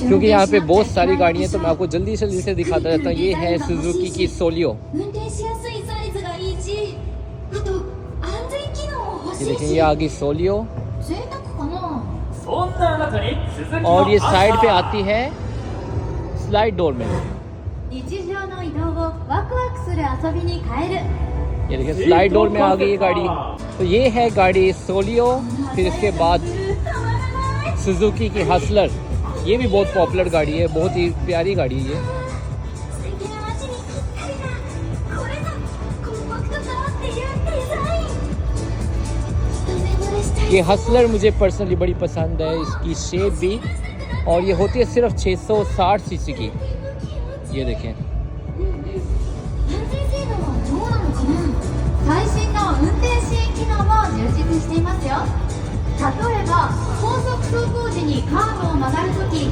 क्योंकि यहाँ पे बहुत सारी गाड़ियाँ हैं तो मैं आपको जल्दी से दिखाता रहता हूँ। ये है सुजुकी की सोलियो। ये देखें, ये आ गई सोलियो और ये साइड पे आती है स्लाइड डोर में। ये देखिए स्लाइड डोर में आ गई ये गाड़ी। तो ये है गाड़ी सोलियो। फिर इसके बाद सुजुकी की हसलर, ये भी बहुत पॉपुलर गाड़ी है, बहुत ही प्यारी गाड़ी है ये हसलर मुझे पर्सनली बड़ी पसंद है, इसकी शेप भी। और ये होती है सिर्फ 660 सीसी की। ये देखें, 例えば高速走行時にカーブを曲がるとき